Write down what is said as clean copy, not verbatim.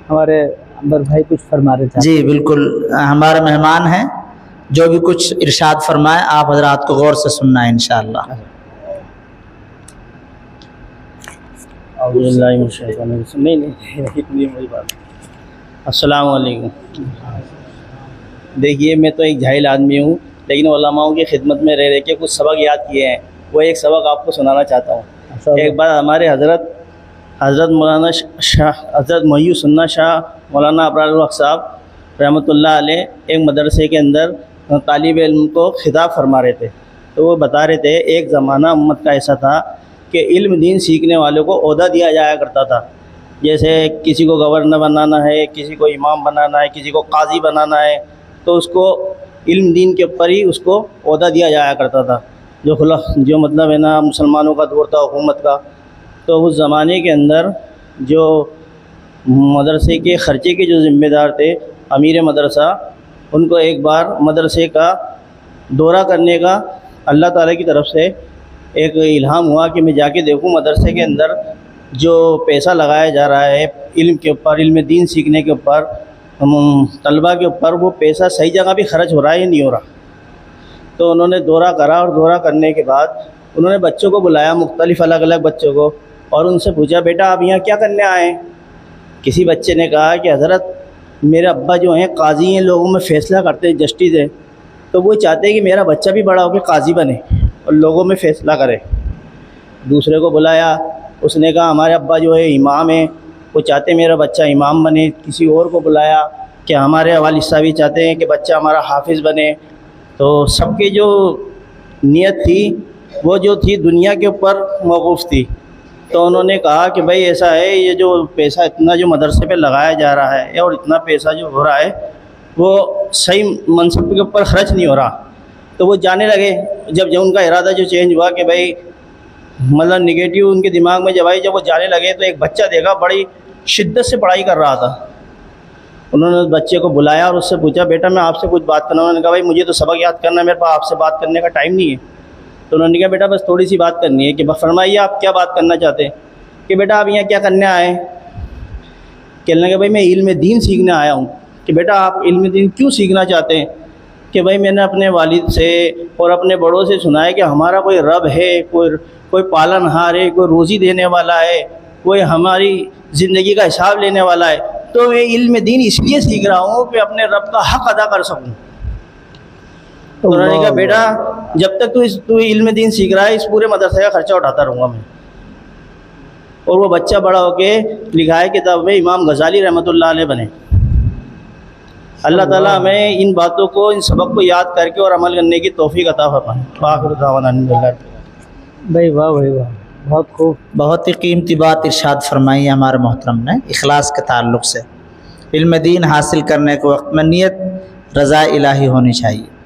ہمارے انور بھائی کچھ فرما رہے تھے. جی بالکل، ہمارے مہمان ہیں، جو بھی کچھ ارشاد فرمائیں آپ حضرات کو غور سے سننا ہے انشاءاللہ. السلام علیکم. دیکھیے میں تو ایک جاہل آدمی ہوں، لیکن علماؤں کی خدمت میں رہ کے کچھ سبق یاد کیے ہیں، وہ ایک سبق آپ کو سنانا چاہتا ہوں. ایک بار ہمارے حضرت مولانا حضرت محی السنہ شاہ مولانا ابرار الحق صاحب رحمۃ اللہ علیہ ایک مدرسے کے اندر طالب علم کو خطاب فرما رہے تھے. تو وہ بتا رہے تھے ایک زمانہ امت کا ایسا تھا کہ علم دین سیکھنے والوں کو عہدہ دیا جایا کرتا تھا. جیسے کسی کو گورنر بنانا ہے، کسی کو امام بنانا ہے، کسی کو قاضی بنانا ہے، تو اس کو علم دین کے اوپر ہی اس کو عہدہ دیا جایا کرتا تھا. جو مطلب ہے نا مسلمانوں کا دور تھا حکومت کا. تو اس زمانے کے اندر جو مدرسے کے خرچے کے جو ذمہ دار تھے امیر مدرسہ، ان کو ایک بار مدرسے کا دورہ کرنے کا اللہ تعالیٰ کی طرف سے ایک الہام ہوا کہ میں جا کے دیکھوں مدرسے کے اندر جو پیسہ لگایا جا رہا ہے علم کے اوپر، علم دین سیکھنے کے اوپر، طلباء کے اوپر، وہ پیسہ صحیح جگہ بھی خرچ ہو رہا ہے یا نہیں ہو رہا. تو انہوں نے دورہ کرا، اور دورہ کرنے کے بعد انہوں نے بچوں کو بلایا، مختلف الگ الگ بچوں کو، اور ان سے پوچھا بیٹا آپ یہاں کیا کرنے آئے ہیں؟ کسی بچے نے کہا کہ حضرت میرے ابا جو ہیں قاضی ہیں، لوگوں میں فیصلہ کرتے ہیں، جسٹس ہے، تو وہ چاہتے ہیں کہ میرا بچہ بھی بڑا ہو کے قاضی بنے اور لوگوں میں فیصلہ کرے. دوسرے کو بلایا، اس نے کہا ہمارے ابا جو ہے امام ہیں، وہ چاہتے ہیں میرا بچہ امام بنے. کسی اور کو بلایا کہ ہمارے والد صاحب بھی چاہتے ہیں کہ بچہ ہمارا حافظ بنے. تو سب کی جو نیت تھی وہ جو تھی دنیا کے اوپر موقوف تھی. تو انہوں نے کہا کہ بھائی ایسا ہے، یہ جو پیسہ اتنا جو مدرسے پہ لگایا جا رہا ہے اور اتنا پیسہ جو ہو رہا ہے وہ صحیح منصب کے اوپر خرچ نہیں ہو رہا. تو وہ جانے لگے. جب ان کا ارادہ جو چینج ہوا کہ بھائی مطلب نگیٹیو ان کے دماغ میں جب آئی، جب وہ جانے لگے تو ایک بچہ دیکھا بڑی شدت سے پڑھائی کر رہا تھا. انہوں نے بچے کو بلایا اور اس سے پوچھا بیٹا میں آپ سے کچھ بات کرنا. انہوں نے کہا بھائی مجھے تو سبق یاد کرنا ہے، میرے پاس آپ سے بات کرنے کا ٹائم نہیں ہے. تو انہوں نے کہا بیٹا بس تھوڑی سی بات کرنی ہے. کہ فرمائیے آپ کیا بات کرنا چاہتے ہیں؟ کہ بیٹا آپ یہاں کیا کرنے آئے ہیں؟ کہنے لگے بھائی میں علم دین سیکھنے آیا ہوں. کہ بیٹا آپ علم دین کیوں سیکھنا چاہتے ہیں؟ کہ بھائی میں نے اپنے والد سے اور اپنے بڑوں سے سنا ہے کہ ہمارا کوئی رب ہے، کوئی پالن ہار ہے، کوئی روزی دینے والا ہے، کوئی ہماری زندگی کا حساب لینے والا ہے. تو میں علم دین اس لیے سیکھ رہا ہوں کہ اپنے رب کا حق ادا کر سکوں. تو انہوں نے کہا بیٹا جب تک تو علم دین سیکھ رہا ہے اس پورے مدرسے کا خرچہ اٹھاتا رہوں گا میں. اور وہ بچہ بڑا ہو کے لکھا ہے کتاب میں امام غزالی رحمۃ اللہ علیہ بنے. اللہ تعالیٰ ہمیں ان باتوں کو، ان سبق کو یاد کر کے اور عمل کرنے کی توفیق عطا فرمائے. آخر دعوانا الحمدللہ. بھائی واہ بھائی واہ، بہت خوب، بہت ہی قیمتی بات ارشاد فرمائی ہے ہمارے محترم نے اخلاص کے تعلق سے. علم دین حاصل کرنے کے وقت میں نیت رضا الہی ہونی چاہیے.